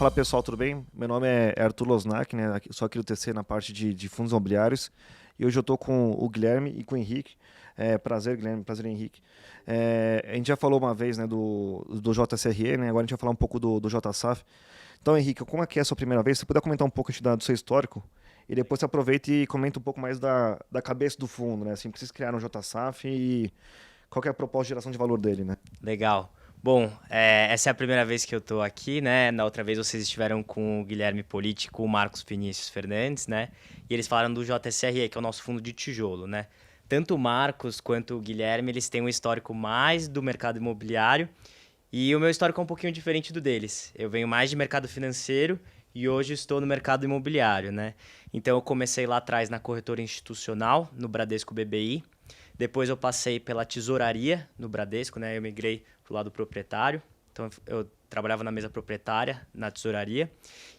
Fala pessoal, tudo bem? Meu nome é Arthur Losnak, né? Sou aqui do TC na parte de fundos imobiliários. E hoje eu estou com o Guilherme e com o Henrique. Prazer, Guilherme, prazer, Henrique. A gente já falou uma vez, né, do JSRE, né? Agora a gente vai falar um pouco do JSAF. Então, Henrique, como é que é a sua primeira vez? Se você puder comentar um pouco do seu histórico e depois você aproveita e comenta um pouco mais da cabeça do fundo, né? Assim, que vocês criaram o JSAF e qual que é a proposta de geração de valor dele, né? Legal. Bom, essa é a primeira vez que eu estou aqui, né? Na outra vez vocês estiveram com o Guilherme Politi e com o Marcos Vinícius Fernandes, né? E eles falaram do JSRE, que é o nosso fundo de tijolo, né? Tanto o Marcos quanto o Guilherme, eles têm um histórico mais do mercado imobiliário e o meu histórico é um pouquinho diferente do deles. Eu venho mais de mercado financeiro e hoje estou no mercado imobiliário, né? Então eu comecei lá atrás na corretora institucional, no Bradesco BBI. Depois eu passei pela tesouraria no Bradesco, né? Eu migrei para o lado proprietário. Então eu trabalhava na mesa proprietária, na tesouraria.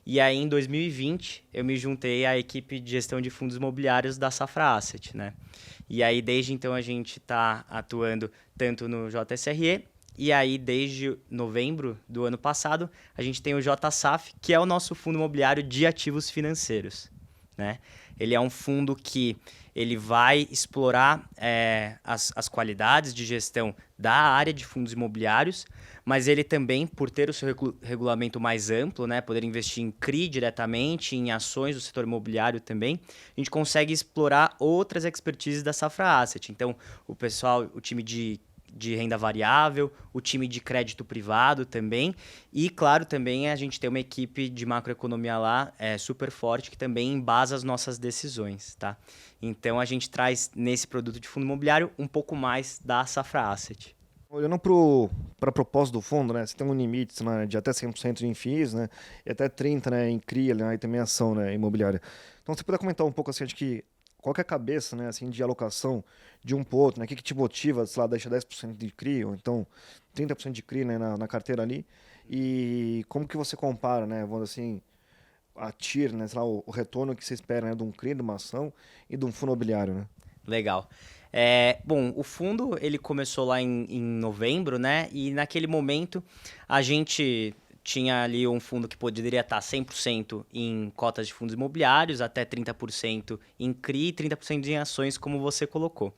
E aí em 2020 eu me juntei à equipe de gestão de fundos imobiliários da Safra Asset, né? E aí desde então a gente está atuando tanto no JSRE e aí desde novembro do ano passado a gente tem o JSAF, que é o nosso fundo imobiliário de ativos financeiros, né? Ele é um fundo que ele vai explorar as qualidades de gestão da área de fundos imobiliários, mas ele também, por ter o seu regulamento mais amplo, né, poder investir em CRI diretamente, em ações do setor imobiliário também, a gente consegue explorar outras expertises da Safra Asset. Então, o time de renda variável, o time de crédito privado também. E, claro, também a gente tem uma equipe de macroeconomia lá super forte que também embasa as nossas decisões, tá? Então, a gente traz nesse produto de fundo imobiliário um pouco mais da Safra Asset. Olhando para a proposta do fundo, né, você tem um limite, né, de até 100% em FIIs, né, e até 30%, né, em CRI, né, e também ação, né, imobiliária. Então, você puder comentar um pouco assim, de que qual que é a cabeça, né, assim, de alocação de um para o outro, né, o que, que te motiva, sei lá, deixa 10% de CRI, ou então 30% de CRI, né, na carteira ali, e como que você compara, né, vamos dizer assim, a TIR, né, sei lá, o retorno que você espera, né, de um CRI, de uma ação e de um fundo imobiliário, né? Legal. Bom, o fundo ele começou lá em novembro, né? E naquele momento a gente tinha ali um fundo que poderia estar 100% em cotas de fundos imobiliários, até 30% em CRI e 30% em ações, como você colocou.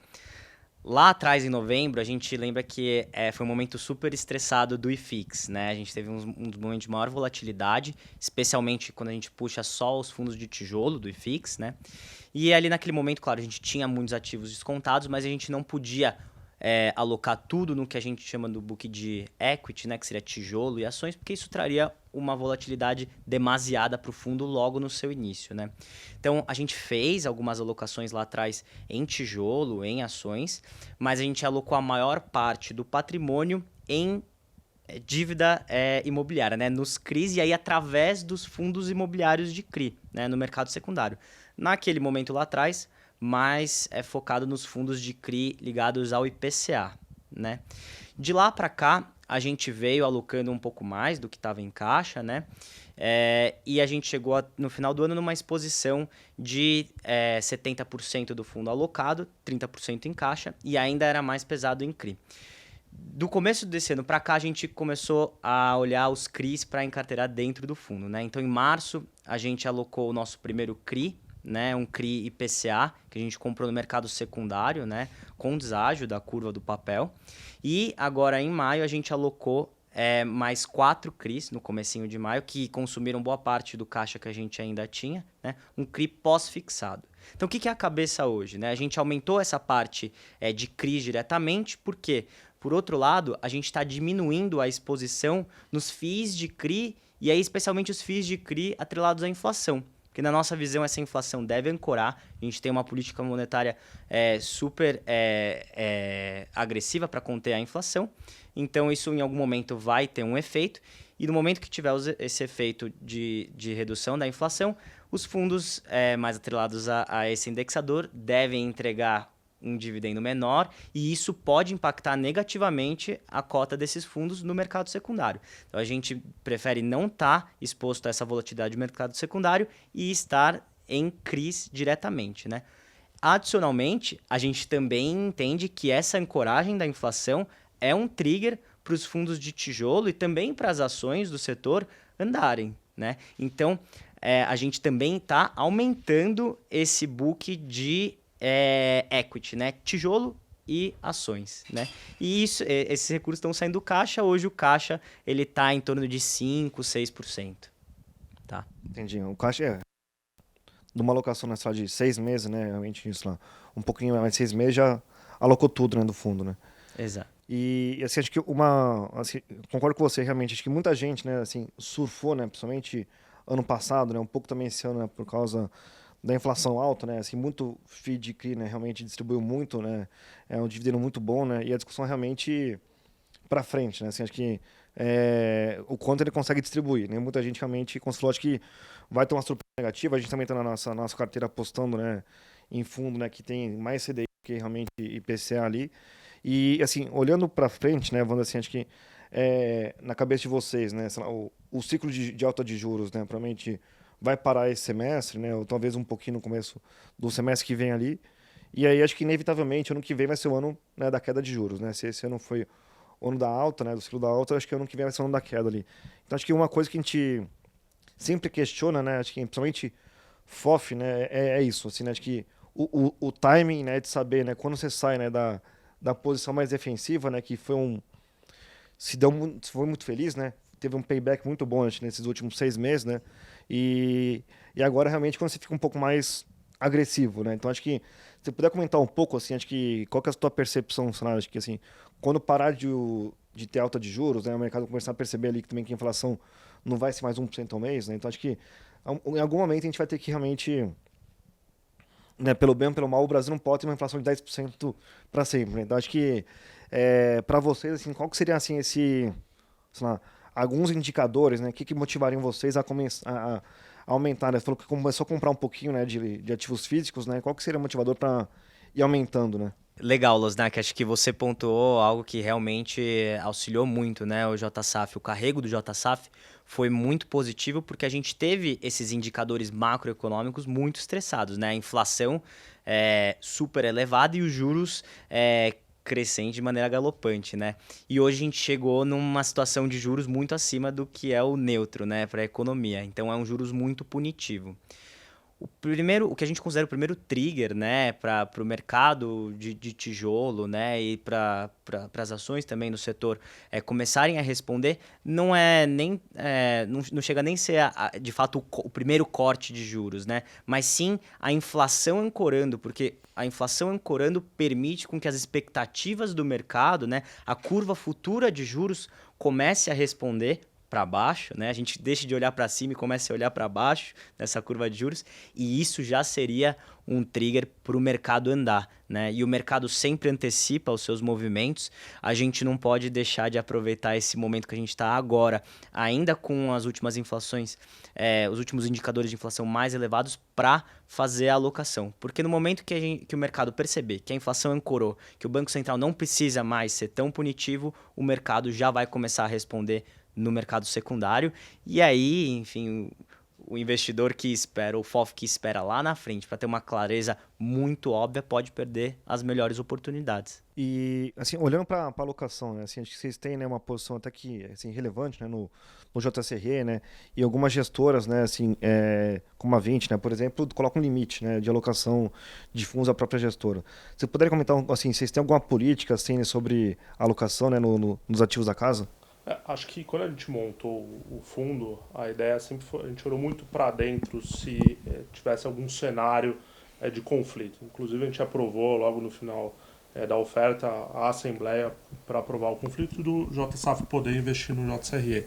Lá atrás, em novembro, a gente lembra que foi um momento super estressado do IFIX, né? A gente teve um dos momentos de maior volatilidade, especialmente quando a gente puxa só os fundos de tijolo do IFIX, né? E ali naquele momento, claro, a gente tinha muitos ativos descontados, mas a gente não podia alocar tudo no que a gente chama do book de equity, né? Que seria tijolo e ações, porque isso traria uma volatilidade demasiada para o fundo logo no seu início, né? Então, a gente fez algumas alocações lá atrás em tijolo, em ações, mas a gente alocou a maior parte do patrimônio em dívida imobiliária, né? Nos CRIs e aí através dos fundos imobiliários de CRI, né? No mercado secundário. Naquele momento lá atrás, mais focado nos fundos de CRI ligados ao IPCA, né? De lá para cá, a gente veio alocando um pouco mais do que estava em caixa, né? E a gente chegou no final do ano numa exposição de 70% do fundo alocado, 30% em caixa e ainda era mais pesado em CRI. Do começo desse ano para cá, a gente começou a olhar os CRIs para encarteirar dentro do fundo, né? Então, em março, a gente alocou o nosso primeiro CRI, né? Um CRI IPCA, que a gente comprou no mercado secundário, né? Com deságio da curva do papel. E agora, em maio, a gente alocou mais 4 CRIs no comecinho de maio, que consumiram boa parte do caixa que a gente ainda tinha, né? Um CRI pós-fixado. Então, o que é a cabeça hoje, né? A gente aumentou essa parte de CRIs diretamente, por quê? Por outro lado, a gente está diminuindo a exposição nos FIIs de CRI e aí especialmente os FIIs de CRI atrelados à inflação. Porque na nossa visão essa inflação deve ancorar. A gente tem uma política monetária super agressiva para conter a inflação. Então isso em algum momento vai ter um efeito. E no momento que tiver esse efeito de redução da inflação, os fundos mais atrelados a esse indexador devem entregar um dividendo menor e isso pode impactar negativamente a cota desses fundos no mercado secundário. Então a gente prefere não estar exposto a essa volatilidade do mercado secundário e estar em CRIs diretamente, né? Adicionalmente, a gente também entende que essa ancoragem da inflação é um trigger para os fundos de tijolo e também para as ações do setor andarem. né? Então, a gente também está aumentando esse book de equity, né? Tijolo e ações, né? E esses recursos estão saindo do caixa. Hoje o caixa ele está em torno de 5, 6%. Tá? Entendi. O caixa é numa alocação nessa de 6 meses, né? Realmente isso lá. Um pouquinho mais de 6 meses já alocou tudo, né, do fundo, né? Exato. E assim, acho que assim, concordo com você, realmente. Acho que muita gente, né, assim, surfou, né, principalmente ano passado, né, um pouco também esse ano, né, por causa da inflação alta, né, assim, muito FII CRI, né, realmente distribuiu muito, né, é um dividendo muito bom, né, e a discussão realmente para frente, né, assim, acho que o quanto ele consegue distribuir, né, muita gente realmente considerou, acho que vai ter uma surpresa negativa, a gente também está na nossa carteira apostando, né, em fundo, né, que tem mais CDI que realmente IPCA ali. E, assim, olhando para frente, né, Wanda, assim, acho que na cabeça de vocês, né, sei lá, o ciclo de alta de juros, né, provavelmente vai parar esse semestre, né, ou talvez um pouquinho no começo do semestre que vem ali. E aí acho que inevitavelmente ano que vem vai ser o ano, né, da queda de juros, né? Se esse ano foi o ano da alta, né, do ciclo da alta, acho que ano que vem vai ser o ano da queda ali. Então acho que uma coisa que a gente sempre questiona, né, acho que principalmente FOF, né, é isso, assim, né, acho que o timing, né, de saber, né, quando você sai, né, da posição mais defensiva, né, que foi foi muito feliz, né, teve um payback muito bom acho, nesses últimos 6 meses, né, e agora realmente quando você fica um pouco mais agressivo, né, então acho que se você puder comentar um pouco, assim, acho que qual que é a tua percepção, cenário, acho que assim, quando parar de ter alta de juros, né, o mercado começar a perceber ali que também que a inflação não vai ser mais 1% ao mês, né, então acho que em algum momento a gente vai ter que realmente, né, pelo bem ou pelo mal, o Brasil não pode ter uma inflação de 10% para sempre, né? Então acho que para vocês, assim, qual que seria assim sei lá, alguns indicadores, né, que motivariam vocês a aumentar, né? Você falou que começou a comprar um pouquinho, né, de ativos físicos, né? Qual que seria o motivador para ir aumentando, né? Legal, Losnak, acho que você pontuou algo que realmente auxiliou muito, né? O JSAF, o carrego do JSAF foi muito positivo porque a gente teve esses indicadores macroeconômicos muito estressados, né? A inflação super elevada e os juros crescendo de maneira galopante, né? E hoje a gente chegou numa situação de juros muito acima do que é o neutro, né, para a economia. Então é um juros muito punitivo. O que a gente considera o primeiro trigger, né, para o mercado de tijolo, né, e para as ações também no setor começarem a responder, não chega nem a ser de fato o primeiro corte de juros, né, mas sim a inflação ancorando, porque a inflação ancorando permite com que as expectativas do mercado, né, a curva futura de juros comece a responder para baixo, né? A gente deixa de olhar para cima e começa a olhar para baixo nessa curva de juros, e isso já seria um trigger para o mercado andar, né? E o mercado sempre antecipa os seus movimentos. A gente não pode deixar de aproveitar esse momento que a gente está agora, ainda com as últimas inflações, os últimos indicadores de inflação mais elevados, para fazer a alocação. Porque no momento que o mercado perceber que a inflação ancorou, que o Banco Central não precisa mais ser tão punitivo, o mercado já vai começar a responder no mercado secundário, e aí, enfim, o investidor que espera, o FOF que espera lá na frente para ter uma clareza muito óbvia, pode perder as melhores oportunidades. E, assim, olhando para a alocação, né, assim, acho que vocês têm, né, uma posição até que, assim, relevante, né, no JCR, né, e algumas gestoras, né, assim, como a 20, né, por exemplo, colocam um limite, né, de alocação de fundos à própria gestora. Você poderia comentar, assim, vocês têm alguma política, assim, sobre alocação, né, nos ativos da casa? Acho que quando a gente montou o fundo, a ideia sempre foi, a gente olhou muito para dentro se tivesse algum cenário de conflito. Inclusive a gente aprovou logo no final da oferta a Assembleia para aprovar o conflito do JSAF poder investir no JCRE.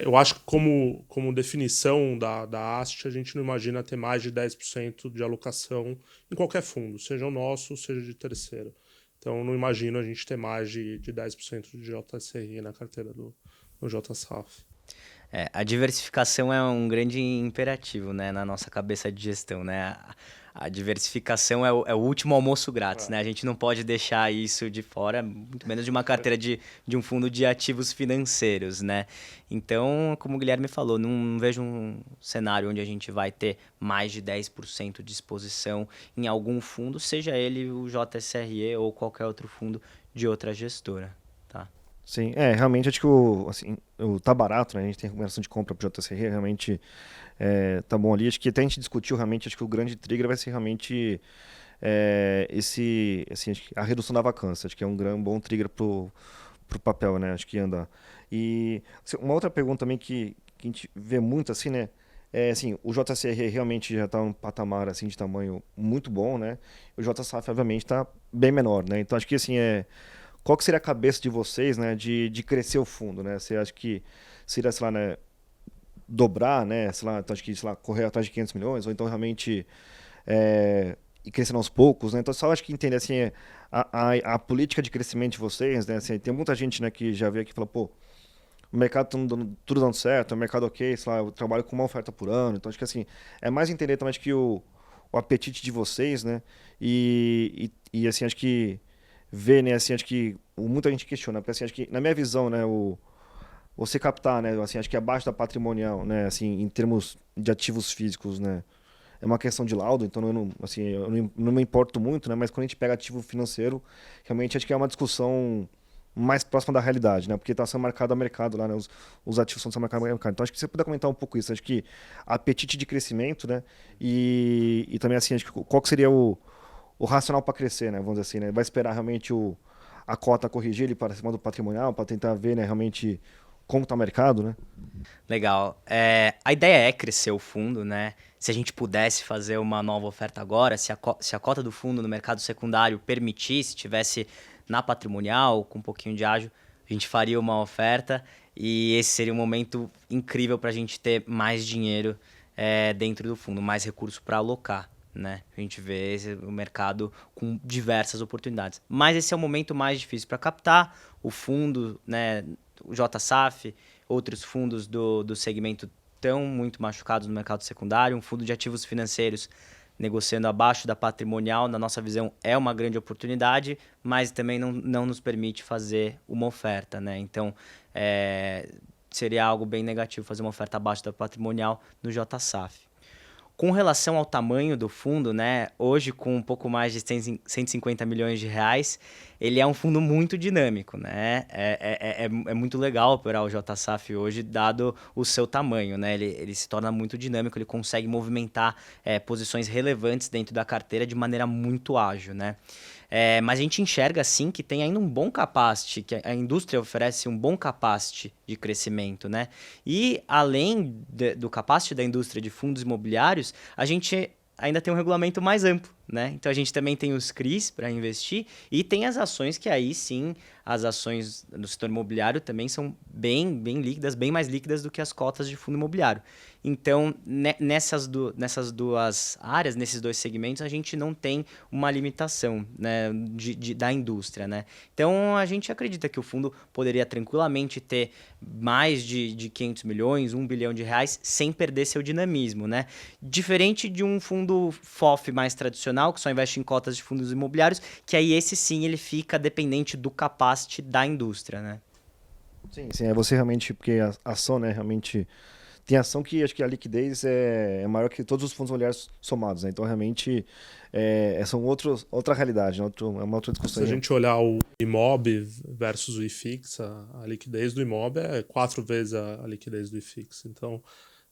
Eu acho que como definição da AST, a gente não imagina ter mais de 10% de alocação em qualquer fundo, seja o nosso, seja de terceiro. Então, não imagino a gente ter mais de 10% de JSRI na carteira do JSAF. A diversificação é um grande imperativo, né, na nossa cabeça de gestão, né? A diversificação é o último almoço grátis, né? A gente não pode deixar isso de fora, muito menos de uma carteira de um fundo de ativos financeiros, né? Então, como o Guilherme falou, não vejo um cenário onde a gente vai ter mais de 10% de exposição em algum fundo, seja ele o JSRE ou qualquer outro fundo de outra gestora, tá? Sim, realmente acho que assim, tá barato, né? A gente tem recomendação de compra pro JCR, realmente tá bom ali. Acho que até a gente discutiu realmente, acho que o grande trigger vai ser realmente assim, acho que a redução da vacância. Acho que é um bom trigger pro papel, né? Acho que anda. E assim, uma outra pergunta também que a gente vê muito assim, né? Assim, o JCR realmente já está um patamar assim de tamanho muito bom, né? O JSAF obviamente está bem menor, né? Então acho que assim qual que seria a cabeça de vocês, né, de crescer o fundo, né? Você acha que seria, sei lá, né, dobrar, né, sei lá, então acho que, sei lá, correr atrás de 500 milhões, ou então realmente ir crescendo aos poucos, né? Então só acho que entender assim a política de crescimento de vocês, né? Assim, tem muita gente, né, que já veio aqui e fala, pô, o mercado tudo dando certo, o mercado ok, sei lá, eu trabalho com uma oferta por ano. Então acho que assim, é mais entender também acho que o apetite de vocês, né? E assim, acho que ver, né, assim, acho que muita gente questiona, porque assim, acho que na minha visão, né, você captar, né, assim, acho que abaixo da patrimonial, né, assim, em termos de ativos físicos, né, é uma questão de laudo, então eu não, assim, eu não me importo muito, né? Mas quando a gente pega ativo financeiro, realmente acho que é uma discussão mais próxima da realidade, né? Porque está sendo marcado a mercado lá, né? Os ativos estão sendo marcados a mercado. Então acho que você puder comentar um pouco isso. Acho que apetite de crescimento, né? E também assim, acho que qual que seria o racional para crescer, né? Vamos dizer assim, né? Vai esperar realmente a cota corrigir ele para cima do patrimonial, para tentar ver, né, realmente como está o mercado, né? Legal. A ideia é crescer o fundo, né? Se a gente pudesse fazer uma nova oferta agora, se a cota do fundo no mercado secundário permitisse, tivesse na patrimonial, com um pouquinho de ágio, a gente faria uma oferta e esse seria um momento incrível para a gente ter mais dinheiro dentro do fundo, mais recurso para alocar. Né? A gente vê o mercado com diversas oportunidades. Mas esse é o momento mais difícil para captar. O fundo, né, o JSAF, outros fundos do segmento estão muito machucados no mercado secundário. Um fundo de ativos financeiros negociando abaixo da patrimonial, na nossa visão, é uma grande oportunidade, mas também não nos permite fazer uma oferta. Né? Então, seria algo bem negativo fazer uma oferta abaixo da patrimonial no JSAF. Com relação ao tamanho do fundo, né, hoje com um pouco mais de 150 milhões de reais, ele é um fundo muito dinâmico. Né? É muito legal operar o JSAF hoje, dado o seu tamanho. Né? Ele se torna muito dinâmico, ele consegue movimentar posições relevantes dentro da carteira de maneira muito ágil. Né? Mas a gente enxerga, sim, que tem ainda um bom capacity, que a indústria oferece um bom capacity de crescimento, né? E, além do capacity da indústria de fundos imobiliários, a gente ainda tem um regulamento mais amplo, né? Então, a gente também tem os CRIs para investir e tem as ações que aí, sim, as ações no setor imobiliário também são bem líquidas, bem mais líquidas do que as cotas de fundo imobiliário. Então, nessas duas áreas, nesses dois segmentos, a gente não tem uma limitação, né, da indústria. Né? Então, a gente acredita que o fundo poderia tranquilamente ter mais de 500 milhões, 1 bilhão de reais, sem perder seu dinamismo. Né? Diferente de um fundo FOF mais tradicional, que só investe em cotas de fundos imobiliários, que aí esse sim ele fica dependente do capacity da indústria. Né? Sim, é você realmente, porque a ação, né, realmente tem ação que acho que a liquidez é maior que todos os fundos imobiliários somados, né? Então realmente são outra realidade, né? É uma outra Se discussão. a gente olhar o IMOB versus o IFIX, a liquidez do IMOB é 4 vezes a liquidez do IFIX. Então,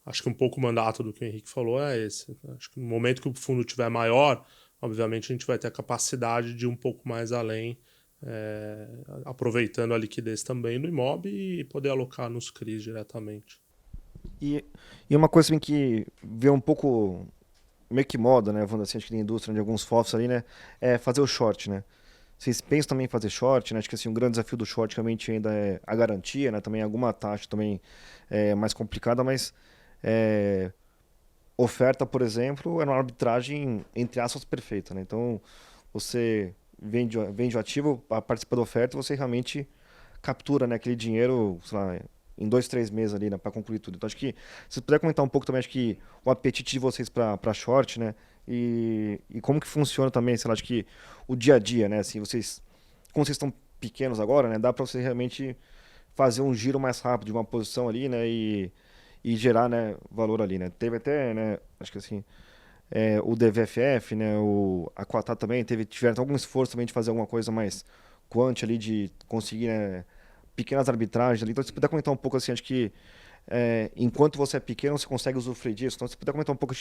acho que um pouco o mandato do que o Henrique falou é esse. Acho que no momento que o fundo tiver maior, obviamente a gente vai ter a capacidade de ir um pouco mais além, aproveitando a liquidez também no IMOB e poder alocar nos CRIs diretamente. E uma coisa assim, que vê um pouco meio que moda, né? Vamos assim, acho que na indústria de alguns FOFs ali, né? É fazer o short, né? Vocês pensam também em fazer short, né? Acho que assim, um grande desafio do short realmente ainda é a garantia, né? Também alguma taxa também mais complicada, mas é, oferta, por exemplo, é uma arbitragem, entre aspas, perfeita, né? Então, você vende o ativo, participa da oferta, você realmente captura, né, aquele dinheiro, sei lá, em 2, 3 meses ali, né, para concluir tudo. Então, acho que, se você puder comentar um pouco também, acho que o apetite de vocês para short, né, e como que funciona também, sei lá, acho que o dia a dia, né, assim, como vocês estão pequenos agora, né, dá para você realmente fazer um giro mais rápido de uma posição ali, né, e gerar, né, valor ali, né. Teve até, né, acho que assim, o DVFF, né, a Quatá também tiveram algum esforço também de fazer alguma coisa mais quant ali, de conseguir, né, pequenas arbitragens ali. Então, se puder comentar um pouco assim, acho que enquanto você é pequeno, você consegue usufruir disso. Então, se puder comentar um pouco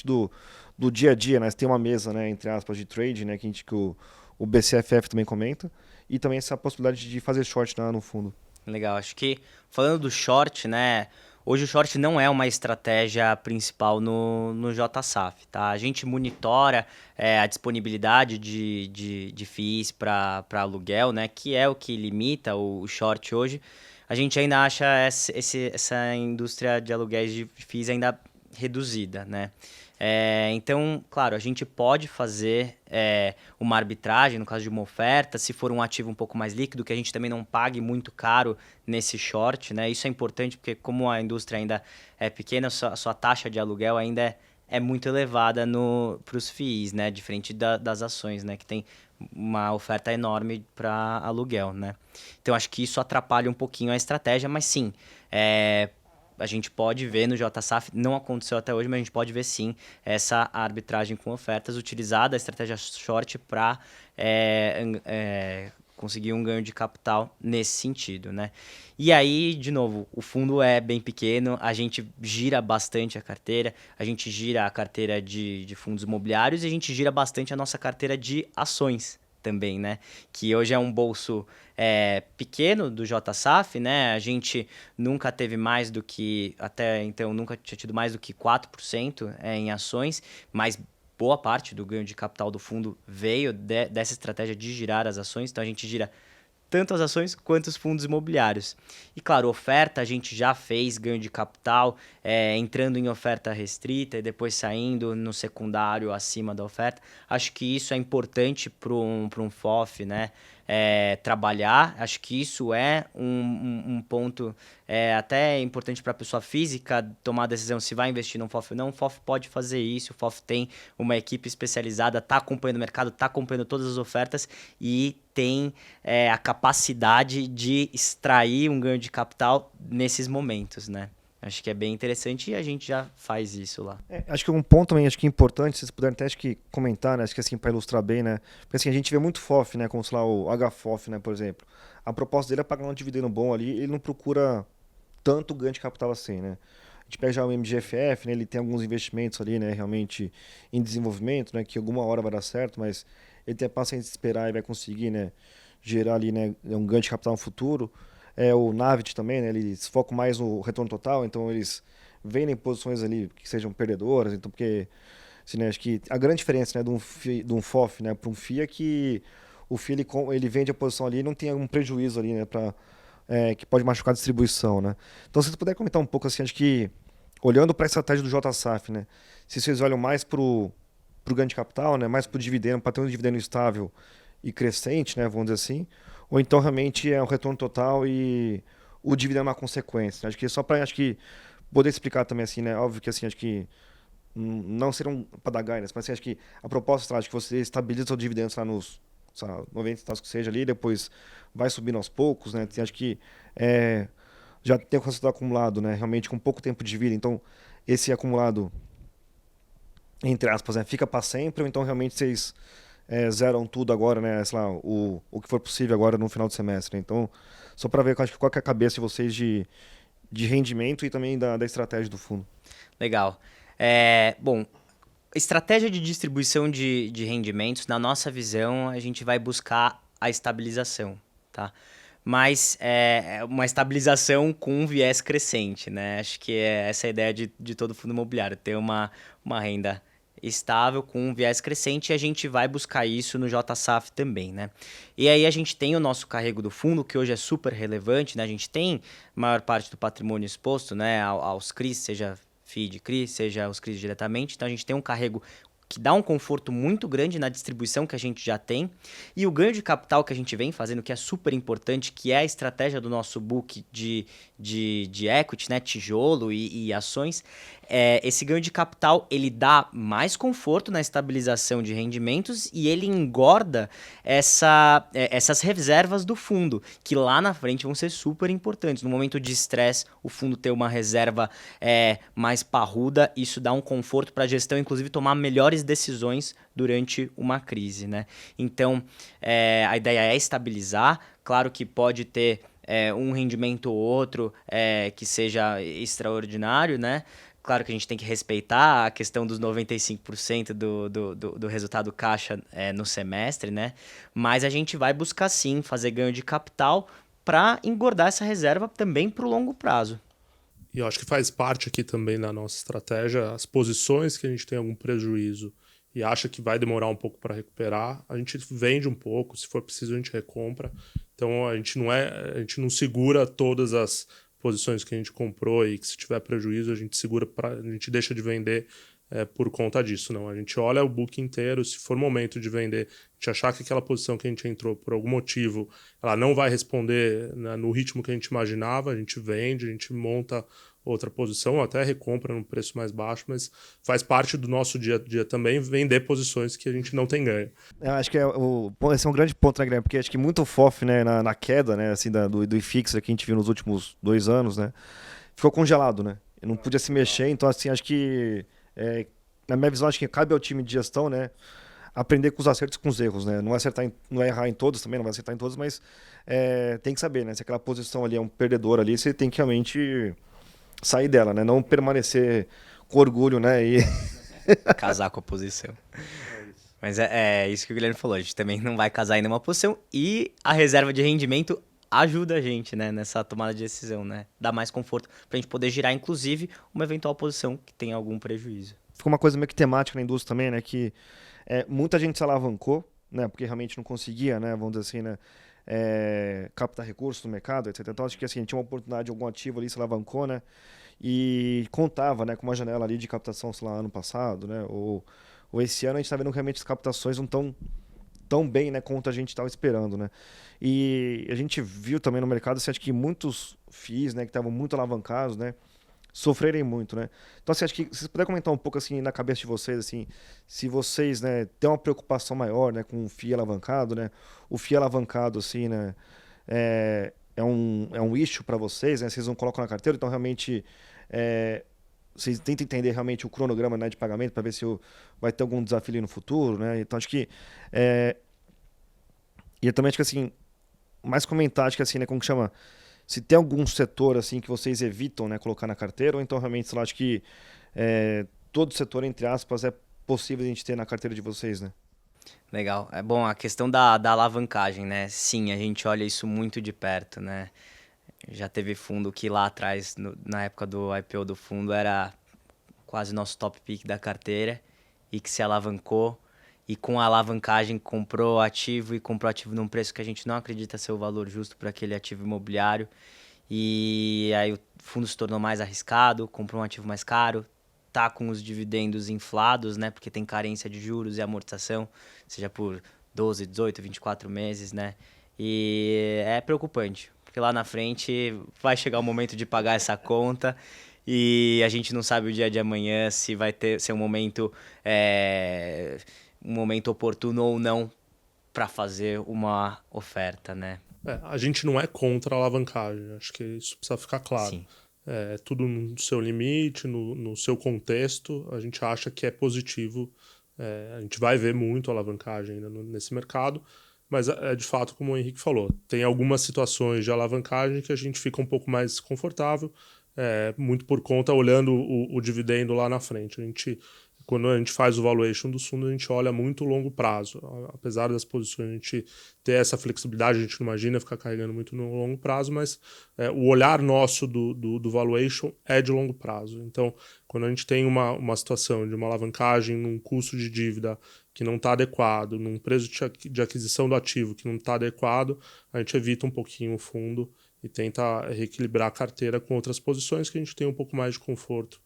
do dia a dia, né? Você tem uma mesa, né, entre aspas, de trade, né, que o BCFF também comenta, e também essa possibilidade de fazer short no fundo. Legal, acho que falando do short, né? Hoje o short não é uma estratégia principal no JSAF, tá? A gente monitora a disponibilidade de FIIs para aluguel, né? Que é o que limita o short hoje. A gente ainda acha essa indústria de aluguéis de FIIs ainda reduzida, né? Então, claro, a gente pode fazer uma arbitragem, no caso de uma oferta, se for um ativo um pouco mais líquido, que a gente também não pague muito caro nesse short, né? Isso é importante porque como a indústria ainda é pequena, a sua taxa de aluguel ainda é muito elevada para os FIIs, né? Diferente das ações, né? Que tem uma oferta enorme para aluguel, né? Então, acho que isso atrapalha um pouquinho a estratégia, mas sim, a gente pode ver no JSAF, não aconteceu até hoje, mas a gente pode ver sim essa arbitragem com ofertas, utilizada a estratégia short para conseguir um ganho de capital nesse sentido, né? E aí, de novo, o fundo é bem pequeno, a gente gira bastante a carteira, a gente gira a carteira de fundos imobiliários e a gente gira bastante a nossa carteira de ações também, né? Que hoje é um bolso pequeno do JSAF, né? A gente nunca teve mais do que, até então, nunca tinha tido mais do que 4% em ações, mas boa parte do ganho de capital do fundo veio dessa estratégia de girar as ações, então a gente gira tanto as ações quanto os fundos imobiliários. E claro, oferta a gente já fez ganho de capital, entrando em oferta restrita e depois saindo no secundário acima da oferta. Acho que isso é importante para um FOF, né? Trabalhar. Acho que isso é um ponto até importante para a pessoa física tomar a decisão se vai investir num FOF ou não. O FOF pode fazer isso, o FOF tem uma equipe especializada, está acompanhando o mercado, está acompanhando todas as ofertas e tem a capacidade de extrair um ganho de capital nesses momentos, né? Acho que é bem interessante e a gente já faz isso lá. Acho que um ponto também acho que importante, se vocês puderem até acho que comentar, né? Acho que assim, para ilustrar bem, né? Porque assim, a gente vê muito FOF, né? Como sei lá, o HFOF, né, por exemplo. A proposta dele é pagar um dividendo bom ali, ele não procura tanto ganho de capital assim, né? A gente pega já o MGFF, né? Ele tem alguns investimentos ali, né? Realmente em desenvolvimento, né? Que alguma hora vai dar certo, mas ele tem a paciência de esperar e vai conseguir, né? Gerar ali, né? Um ganho de capital no futuro. O Navit também, né? Eles focam mais no retorno total, então eles vendem posições ali que sejam perdedoras, então porque assim, né, acho que a grande diferença, né, de um FOF, né, para um FII é que o FII ele vende a posição ali e não tem algum prejuízo ali, né, que pode machucar a distribuição, né. Então se você puder comentar um pouco assim, acho que olhando para a estratégia do JSAF, né, se vocês olham mais para o ganho de capital, né, mais para o dividendo, para ter um dividendo estável e crescente, né, vamos dizer assim, ou então realmente é um retorno total e o dividendo é uma consequência. Acho que só para poder explicar também assim, né, óbvio que assim, acho que não serão para dar guidance, mas assim, acho que a proposta acho que você estabiliza o dividendo lá nos 90 centavos que seja ali, depois vai subindo aos poucos, né? Acho que já tem o resultado acumulado, né? Realmente com pouco tempo de vida, então esse acumulado entre aspas, né, fica para sempre, ou então realmente vocês zeram tudo agora, né? Sei lá, o que for possível agora no final do semestre, né? Então, só para ver qual que é a cabeça de vocês de rendimento e também da estratégia do fundo. Legal. Bom, estratégia de distribuição de rendimentos, na nossa visão, a gente vai buscar a estabilização, tá? Mas é uma estabilização com um viés crescente, né? Acho que essa é a ideia de todo fundo imobiliário, ter uma renda estável com um viés crescente e a gente vai buscar isso no JSAF também, né? E aí a gente tem o nosso carrego do fundo, que hoje é super relevante, né? A gente tem a maior parte do patrimônio exposto, né, aos CRIs, seja FII de CRI, seja os CRIs diretamente, então a gente tem um carrego que dá um conforto muito grande na distribuição que a gente já tem, e o ganho de capital que a gente vem fazendo, que é super importante, que é a estratégia do nosso book de equity, né, tijolo e ações, esse ganho de capital ele dá mais conforto na estabilização de rendimentos e ele engorda essas reservas do fundo, que lá na frente vão ser super importantes. No momento de estresse, o fundo ter uma reserva mais parruda, isso dá um conforto para a gestão, inclusive tomar melhores decisões durante uma crise, né? Então, a ideia é estabilizar. Claro que pode ter um rendimento ou outro que seja extraordinário, né? Claro que a gente tem que respeitar a questão dos 95% do resultado caixa no semestre, né? Mas a gente vai buscar sim fazer ganho de capital para engordar essa reserva também para o longo prazo. E eu acho que faz parte aqui também da nossa estratégia as posições que a gente tem algum prejuízo e acha que vai demorar um pouco para recuperar, a gente vende um pouco, se for preciso a gente recompra. Então a gente não segura todas as posições que a gente comprou e que se tiver prejuízo a gente deixa de vender por conta disso, não. A gente olha o book inteiro, se for momento de vender, a gente achar que aquela posição que a gente entrou por algum motivo, ela não vai responder, né, no ritmo que a gente imaginava, a gente vende, a gente monta outra posição, ou até recompra num preço mais baixo, mas faz parte do nosso dia a dia também vender posições que a gente não tem ganho. Eu acho que esse é um grande ponto, né, Guilherme? Porque acho que muito FOF, né, na queda, né, assim, do IFIX que a gente viu nos últimos 2 anos, né, ficou congelado, né? Não podia se mexer, então, assim, acho que, na minha visão, acho que cabe ao time de gestão, né, aprender com os acertos e com os erros, né? Não não é errar em todos também, não vai acertar em todos, mas tem que saber, né? Se aquela posição ali é um perdedor ali, você tem que realmente sair dela, né? Não permanecer com orgulho, né? E Casar com a posição. Mas é isso que o Guilherme falou, a gente também não vai casar em nenhuma posição e a reserva de rendimento ajuda a gente, né, nessa tomada de decisão, né? Dá mais conforto pra gente poder girar, inclusive, uma eventual posição que tenha algum prejuízo. ficou uma coisa meio que temática na indústria também, né? Que muita gente se alavancou, né? Porque realmente não conseguia, né? Vamos dizer assim, né? Captar recursos no mercado, etc. Então acho que assim, tinha uma oportunidade de algum ativo ali, se alavancou, né? E contava, né, com uma janela ali de captação, sei lá, ano passado, né? Ou esse ano a gente está vendo que realmente as captações não estão tão bem, né, quanto a gente estava esperando, né? E a gente viu também no mercado, assim, acho que muitos FIIs, né, que estavam muito alavancados, né, sofrerem muito, né? Então, assim, acho que se você puder comentar um pouco, assim, na cabeça de vocês, assim, se vocês, né, têm uma preocupação maior, né, com o FII alavancado, né? O FII alavancado, assim, né, é um issue para vocês, né? Vocês não colocam na carteira, então realmente vocês tentam entender realmente o cronograma, né, de pagamento para ver se vai ter algum desafio ali no futuro, né? Então acho que e eu também acho que assim, mais comentar, acho que assim, né, como que chama? Se tem algum setor assim que vocês evitam, né, colocar na carteira, ou então realmente, sei lá, acho que todo setor, entre aspas, é possível a gente ter na carteira de vocês, né? Legal. É bom, a questão da alavancagem, né? Sim, a gente olha isso muito de perto, né? Já teve fundo que lá atrás, na época do IPO do fundo, era quase nosso top pick da carteira e que se alavancou e com a alavancagem comprou ativo e comprou ativo num preço que a gente não acredita ser o valor justo para aquele ativo imobiliário. E aí o fundo se tornou mais arriscado, comprou um ativo mais caro, tá com os dividendos inflados, né? Porque tem carência de juros e amortização, seja por 12, 18, 24 meses, né? E é preocupante, porque lá na frente vai chegar o momento de pagar essa conta e a gente não sabe o dia de amanhã se vai ser um momento oportuno ou não para fazer uma oferta, né? A gente não é contra a alavancagem, acho que isso precisa ficar claro. Sim. Tudo no seu limite, no seu contexto, a gente acha que é positivo. A gente vai ver muito alavancagem ainda nesse mercado, mas de fato, como o Henrique falou, tem algumas situações de alavancagem que a gente fica um pouco mais confortável, muito por conta olhando o dividendo lá na frente. Quando a gente faz o valuation do fundo, a gente olha muito longo prazo. Apesar das posições a gente ter essa flexibilidade, a gente não imagina ficar carregando muito no longo prazo, mas o olhar nosso do valuation é de longo prazo. Então, quando a gente tem uma situação de uma alavancagem num custo de dívida que não está adequado, num preço de aquisição do ativo que não está adequado, a gente evita um pouquinho o fundo e tenta reequilibrar a carteira com outras posições que a gente tem um pouco mais de conforto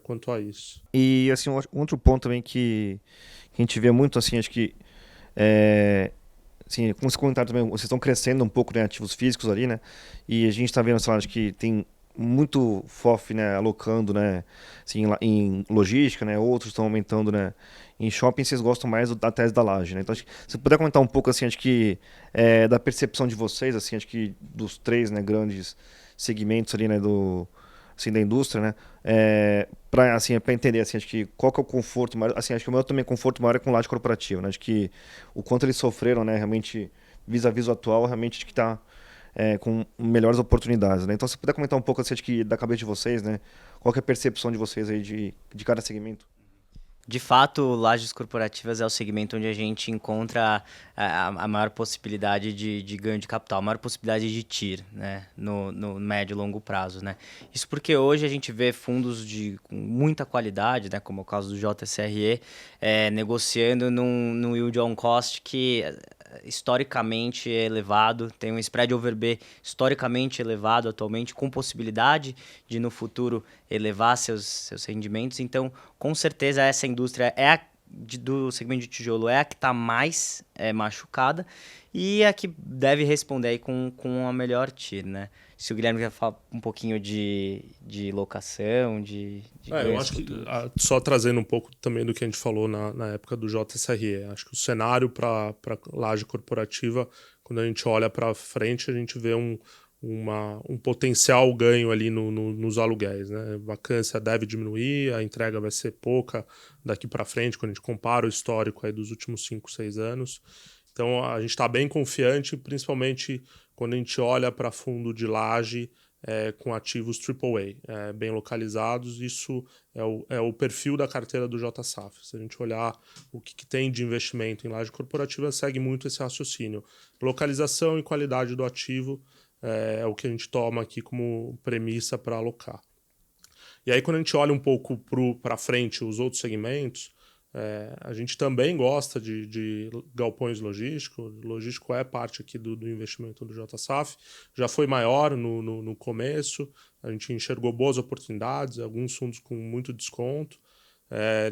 quanto a isso. E assim, um outro ponto também que a gente vê muito, assim, acho que assim, como você comentaram também, vocês estão crescendo um pouco, né, ativos físicos ali, né? E a gente está vendo, sei lá, acho que tem muito FOF, né, alocando, né, assim, em logística, né? Outros estão aumentando, né? Em shopping vocês gostam mais da tese da laje, né? Então, acho que, se você puder comentar um pouco, assim, acho que da percepção de vocês, assim, acho que dos 3, né, grandes segmentos ali, né, assim, da indústria, né? Para entender, assim, acho que qual que é o conforto maior, assim, acho que o meu também conforto maior é com laje corporativa, né? Acho que o quanto eles sofreram, né, realmente vis-a-vis o atual, realmente acho que está com melhores oportunidades, né? Então, se você puder comentar um pouco assim, da cabeça de vocês, né? Qual que é a percepção de vocês aí de cada segmento? De fato, lajes corporativas é o segmento onde a gente encontra a maior possibilidade de ganho de capital, a maior possibilidade de TIR, né, no médio e longo prazo, né. Isso porque hoje a gente vê fundos com muita qualidade, né, como é o caso do JCRE, negociando num yield on cost que historicamente é elevado, tem um spread over B historicamente elevado atualmente, com possibilidade de no futuro elevar seus rendimentos. Então, com certeza essa indústria do segmento de tijolo é a que está mais machucada e a que deve responder aí com a melhor TIR, né? Se o Guilherme quer falar um pouquinho de locação, de eu acho que, só trazendo um pouco também do que a gente falou na época do JSRE, acho que o cenário para laje corporativa, quando a gente olha para frente, a gente vê um potencial ganho ali nos aluguéis, né? A vacância deve diminuir, a entrega vai ser pouca daqui para frente, quando a gente compara o histórico aí dos últimos 5, 6 anos. Então, a gente está bem confiante, principalmente quando a gente olha para fundo de laje com ativos AAA, bem localizados. Isso é o perfil da carteira do JSAF. Se a gente olhar o que tem de investimento em laje corporativa, segue muito esse raciocínio. Localização e qualidade do ativo é o que a gente toma aqui como premissa para alocar. E aí, quando a gente olha um pouco para frente os outros segmentos, a gente também gosta de galpões logísticos. Logístico é parte aqui do investimento do JSAF. Já foi maior no começo, a gente enxergou boas oportunidades, alguns fundos com muito desconto.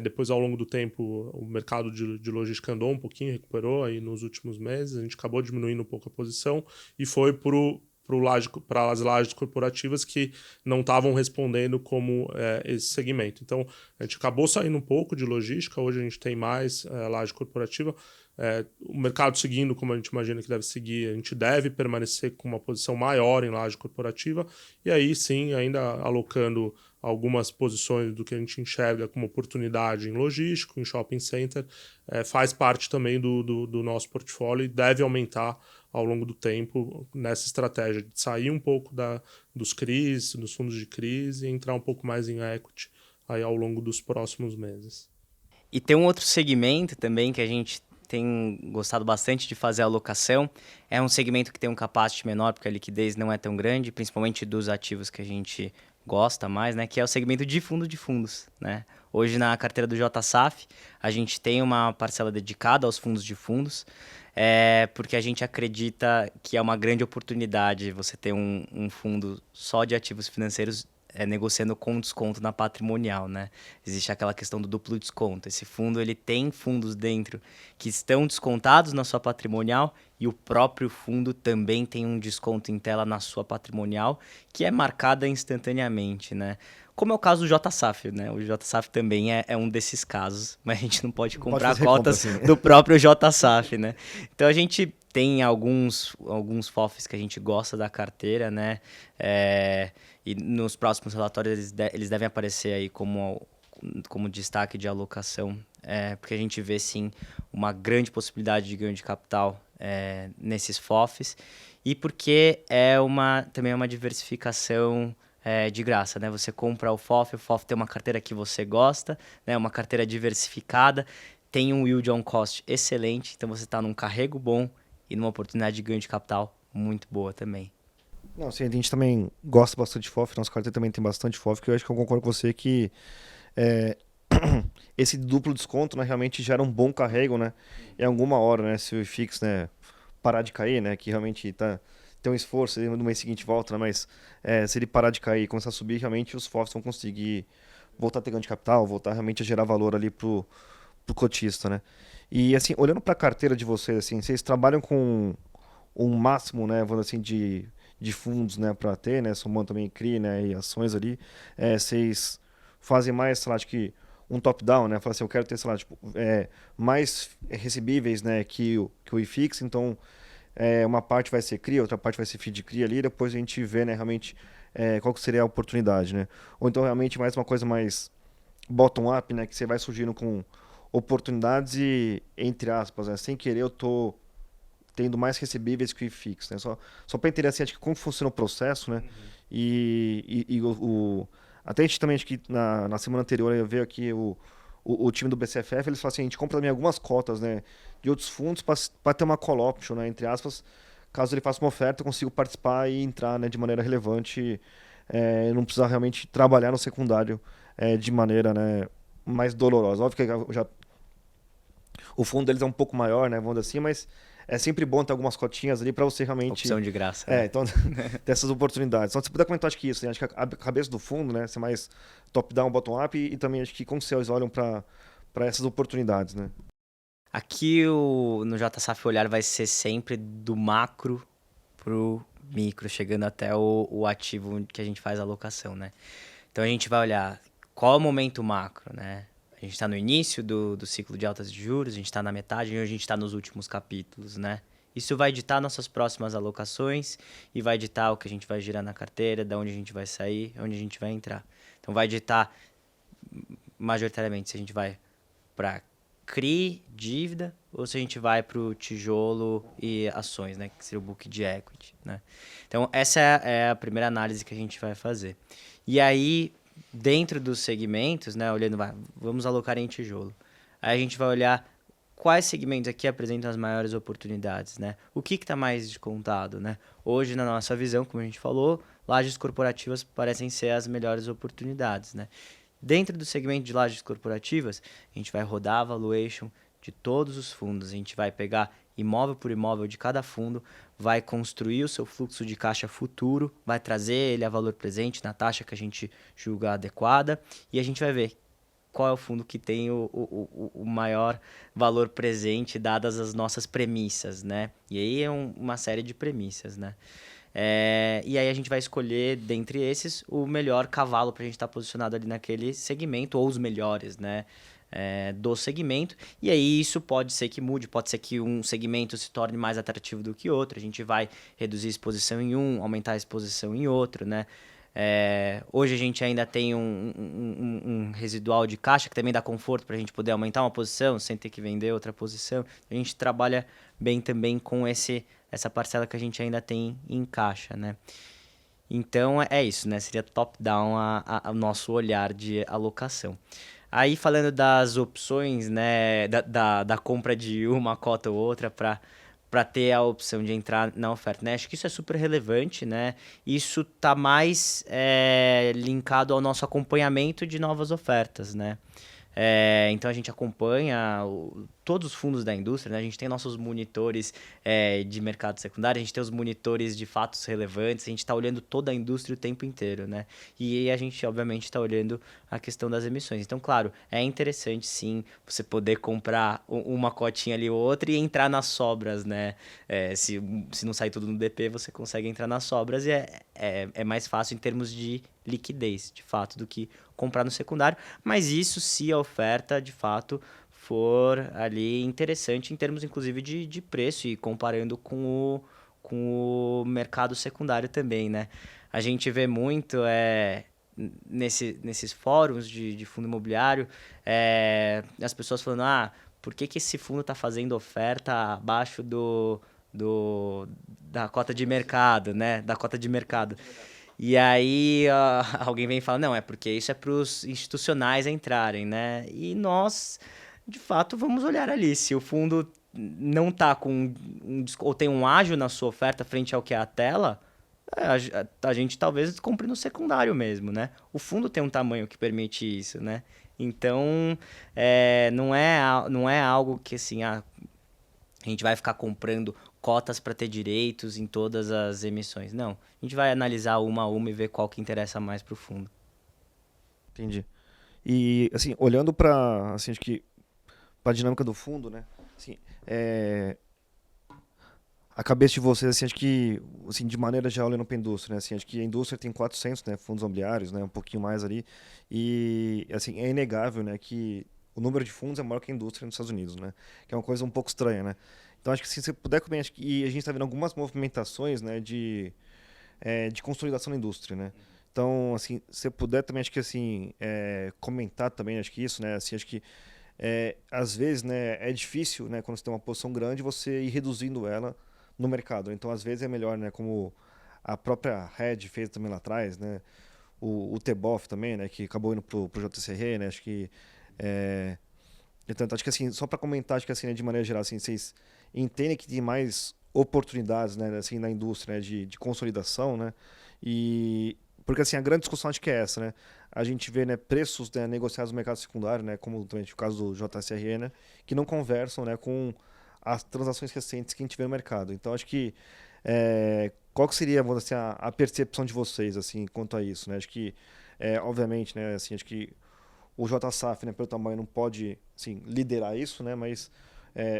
Depois, ao longo do tempo, o mercado de logística andou um pouquinho, recuperou aí nos últimos meses. A gente acabou diminuindo um pouco a posição e foi para as lajes corporativas que não estavam respondendo como esse segmento. Então, a gente acabou saindo um pouco de logística, hoje a gente tem mais laje corporativa. O mercado seguindo como a gente imagina que deve seguir, a gente deve permanecer com uma posição maior em laje corporativa, e aí sim, ainda alocando algumas posições do que a gente enxerga como oportunidade em logístico, em shopping center, faz parte também do nosso portfólio e deve aumentar ao longo do tempo nessa estratégia de sair um pouco dos CRIs, dos fundos de crise e entrar um pouco mais em equity aí ao longo dos próximos meses. E tem um outro segmento também que a gente tem gostado bastante de fazer a alocação. É um segmento que tem um capacity menor, porque a liquidez não é tão grande, principalmente dos ativos que a gente gosta mais, né? Que é o segmento de fundos, né? Hoje na carteira do JSAF, a gente tem uma parcela dedicada aos fundos de fundos, porque a gente acredita que é uma grande oportunidade você ter um fundo só de ativos financeiros negociando com desconto na patrimonial, né? Existe aquela questão do duplo desconto. Esse fundo ele tem fundos dentro que estão descontados na sua patrimonial e o próprio fundo também tem um desconto em tela na sua patrimonial que é marcada instantaneamente, né? Como é o caso do JSAF, né? O JSAF também é um desses casos, mas a gente não pode comprar cotas do próprio JSAF, né? Então a gente tem alguns FOFs que a gente gosta da carteira, né? E nos próximos relatórios eles devem aparecer aí como destaque de alocação, porque a gente vê sim uma grande possibilidade de ganho de capital nesses FOFs e porque também é uma diversificação de graça, né? Você compra o FOF tem uma carteira que você gosta, né? Uma carteira diversificada, tem um yield on cost excelente, então você está num carrego bom e numa oportunidade de ganho de capital muito boa também. Não, sim, a gente também gosta bastante de FOF, nossa carteira também tem bastante FOF, que eu acho que eu concordo com você que esse duplo desconto, né, realmente gera um bom carrego, né? Em alguma hora, né, se o IFIX, né, parar de cair, né, que realmente tem um esforço, no mês seguinte volta, né, mas se ele parar de cair e começar a subir, realmente os FOFs vão conseguir voltar a ter ganho de capital, voltar realmente a gerar valor ali pro cotista, né? E assim, olhando para a carteira de vocês, assim, vocês trabalham com um máximo, né, vamos assim, de fundos, né, para ter, né, somando também CRI, né, e ações ali, vocês fazem mais, sei lá, acho que um top-down, né, fala assim, eu quero ter, sei lá, tipo, mais recebíveis, né, que o IFIX, então uma parte vai ser CRI, outra parte vai ser FII de CRI ali, depois a gente vê, né, realmente qual que seria a oportunidade, né, ou então realmente mais uma coisa mais bottom-up, né, que você vai surgindo com oportunidades e, entre aspas, né, sem querer eu tô tendo mais recebíveis que fixos, né? Só para entender assim, acho que como funciona o processo, né? E até a gente também, acho que na semana anterior eu veio aqui o time do BCFF, eles falam assim, a gente compra também algumas cotas, né, de outros fundos para ter uma call option, né, entre aspas, caso ele faça uma oferta, eu consigo participar e entrar, né, de maneira relevante, não precisar realmente trabalhar no secundário de maneira, né, mais dolorosa. Óbvio que o fundo deles é um pouco maior, né, vamos dizer assim, mas é sempre bom ter algumas cotinhas ali para você realmente... Opção de graça, né? Então, ter essas oportunidades. Então, se você puder comentar, acho que isso, né? Acho que a cabeça do fundo, né? Ser mais top-down, bottom-up e também acho que como vocês olham para essas oportunidades, né? Aqui no JSAF olhar vai ser sempre do macro pro micro, chegando até o ativo que a gente faz a alocação, né? Então a gente vai olhar qual é o momento macro, né? A gente está no início do ciclo de altas de juros, a gente está na metade e a gente está nos últimos capítulos, né? Isso vai ditar nossas próximas alocações e vai ditar o que a gente vai girar na carteira, de onde a gente vai sair, onde a gente vai entrar. Então vai ditar majoritariamente se a gente vai para CRI, dívida, ou se a gente vai para o tijolo e ações, né? Que seria o book de equity, né? Então, essa é a primeira análise que a gente vai fazer. E aí, dentro dos segmentos, né? Olhando, vamos alocar em tijolo. Aí a gente vai olhar quais segmentos aqui apresentam as maiores oportunidades, né? O que está mais descontado, né? Hoje, na nossa visão, como a gente falou, lajes corporativas parecem ser as melhores oportunidades, né? Dentro do segmento de lajes corporativas, a gente vai rodar a valuation de todos os fundos. A gente vai pegar imóvel por imóvel de cada fundo, vai construir o seu fluxo de caixa futuro, vai trazer ele a valor presente na taxa que a gente julga adequada e a gente vai ver qual é o fundo que tem o maior valor presente dadas as nossas premissas, né? E aí é uma série de premissas, né? E aí a gente vai escolher, dentre esses, o melhor cavalo para a gente estar posicionado ali naquele segmento, ou os melhores, né? Do segmento. E aí isso pode ser que mude, pode ser que um segmento se torne mais atrativo do que outro. A gente vai reduzir a exposição em um, aumentar a exposição em outro, né? Hoje a gente ainda tem um residual de caixa que também dá conforto para a gente poder aumentar uma posição sem ter que vender outra posição. A gente trabalha bem também com essa parcela que a gente ainda tem em caixa, né? Então é isso, né? Seria top-down o nosso olhar de alocação. Aí falando das opções, né? Da compra de uma cota ou outra para ter a opção de entrar na oferta, né? Acho que isso é super relevante, né? Isso tá mais linkado ao nosso acompanhamento de novas ofertas, né? Então a gente acompanha todos os fundos da indústria, né? A gente tem nossos monitores de mercado secundário, a gente tem os monitores de fatos relevantes, a gente está olhando toda a indústria o tempo inteiro, né? E a gente, obviamente, está olhando a questão das emissões. Então, claro, é interessante sim você poder comprar uma cotinha ali ou outra e entrar nas sobras, né? Se não sair tudo no DP, você consegue entrar nas sobras e é mais fácil em termos de liquidez, de fato, do que comprar no secundário. Mas isso se a oferta, de fato, for ali interessante em termos, inclusive, de preço e comparando com o mercado secundário também, né? A gente vê muito nesses fóruns de fundo imobiliário as pessoas falando, por que esse fundo está fazendo oferta abaixo da cota de mercado, né? Da cota de mercado. E aí alguém vem e fala, não, é porque isso é para os institucionais entrarem, né? E nós, de fato, vamos olhar ali. Se o fundo não está com ou tem um ágio na sua oferta frente ao que é a tela, a gente talvez compre no secundário mesmo, né? O fundo tem um tamanho que permite isso, né? Então, não é algo que assim, a gente vai ficar comprando cotas para ter direitos em todas as emissões. Não, a gente vai analisar uma a uma e ver qual que interessa mais para o fundo. Entendi. E, assim, olhando para, assim, acho que para a dinâmica do fundo, né? Assim, a cabeça de vocês, assim, acho que, assim, de maneira geral, olhando para a indústria, né? Assim, acho que a indústria tem 400, né, fundos imobiliários, né, um pouquinho mais ali, e, assim, é inegável, né, que o número de fundos é maior que a indústria nos Estados Unidos, né? Que é uma coisa um pouco estranha, né? Então, acho que se você puder comentar, acho que, e a gente está vendo algumas movimentações, né, de consolidação da indústria, né? Então, assim, se você puder também, acho que, assim, comentar também, acho que isso, né, assim, acho que às vezes, né, é difícil, né, quando você tem uma posição grande, você ir reduzindo ela no mercado. Então, às vezes é melhor, né, como a própria Red fez também lá atrás, né, o Teboff também, né, que acabou indo pro JTCR, né, acho que então, acho que assim, só para comentar, acho que assim, né, de maneira geral, assim, vocês entendem que tem mais oportunidades, né, assim, na indústria, né, de consolidação, né? E porque assim, a grande discussão acho que é essa, né? A gente vê, né, preços, né, negociados no mercado secundário, né, como também o caso do JSRE, né, que não conversam, né, com as transações recentes que a gente vê no mercado. Então, acho que qual que seria, vamos dizer assim, a percepção de vocês, assim, quanto a isso, né? Acho que, obviamente, né, assim, acho que o JSAF, né, pelo tamanho, não pode assim, liderar isso, né, mas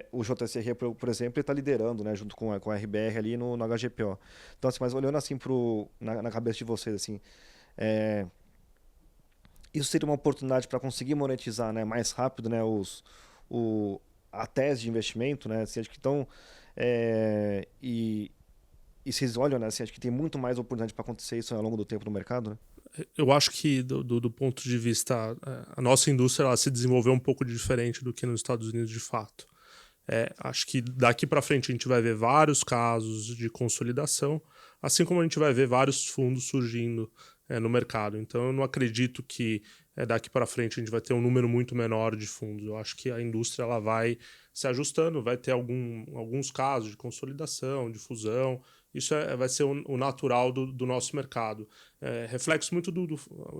o JSR, por exemplo, ele está liderando, né, junto com a RBR ali no HGPO. Então, assim, mas olhando assim na cabeça de vocês, assim, é, isso seria uma oportunidade para conseguir monetizar, né, mais rápido, né, a tese de investimento, né, assim, acho que estão e vocês olham, né, assim, acho que tem muito mais oportunidade para acontecer isso ao longo do tempo no mercado, né? Eu acho que, do ponto de vista, a nossa indústria ela se desenvolveu um pouco diferente do que nos Estados Unidos de fato. Acho que daqui para frente a gente vai ver vários casos de consolidação, assim como a gente vai ver vários fundos surgindo no mercado. Então eu não acredito que daqui para frente a gente vai ter um número muito menor de fundos. Eu acho que a indústria ela vai se ajustando, vai ter alguns casos de consolidação, de fusão. Isso vai ser o natural do nosso mercado. Reflexo muito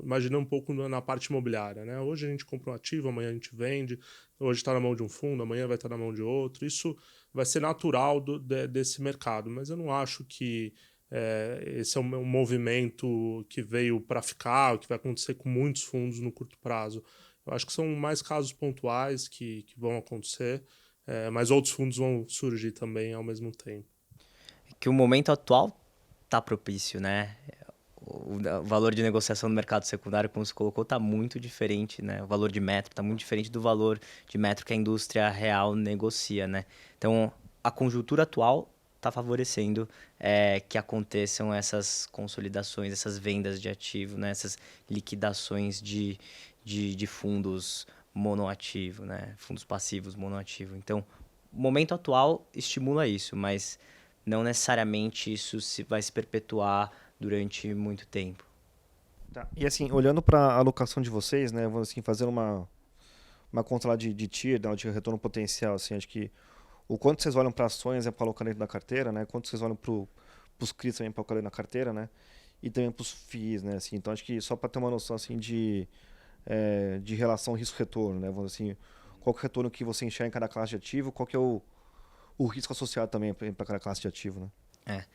imaginando um pouco na parte imobiliária, né? Hoje a gente compra um ativo, amanhã a gente vende, hoje está na mão de um fundo, amanhã vai estar na mão de outro. Isso vai ser natural desse mercado, mas eu não acho que esse é um movimento que veio para ficar, que vai acontecer com muitos fundos no curto prazo. Eu acho que são mais casos pontuais que vão acontecer, mas outros fundos vão surgir também ao mesmo tempo. Que o momento atual tá propício, né? O valor de negociação no mercado secundário, como você colocou, está muito diferente, né? O valor de metro está muito diferente do valor de metro que a indústria real negocia, né? Então, a conjuntura atual está favorecendo que aconteçam essas consolidações, essas vendas de ativo, né? Essas liquidações de fundos monoativo, né? Fundos passivos monoativo. Então, o momento atual estimula isso, mas não necessariamente isso vai se perpetuar durante muito tempo. Tá. E assim, olhando para a alocação de vocês, né, vamos assim, fazer uma conta lá de TIR, né, de retorno potencial, assim, acho que o quanto vocês olham para ações para alocar dentro da carteira, né, quanto vocês olham para os CRIs também para alocar dentro da carteira, né, e também para os FIIs, né, assim, então acho que só para ter uma noção, assim, de relação risco-retorno, né, vamos assim, qual que é o retorno que você enxerga em cada classe de ativo, qual que é o risco associado também para cada classe de ativo, né?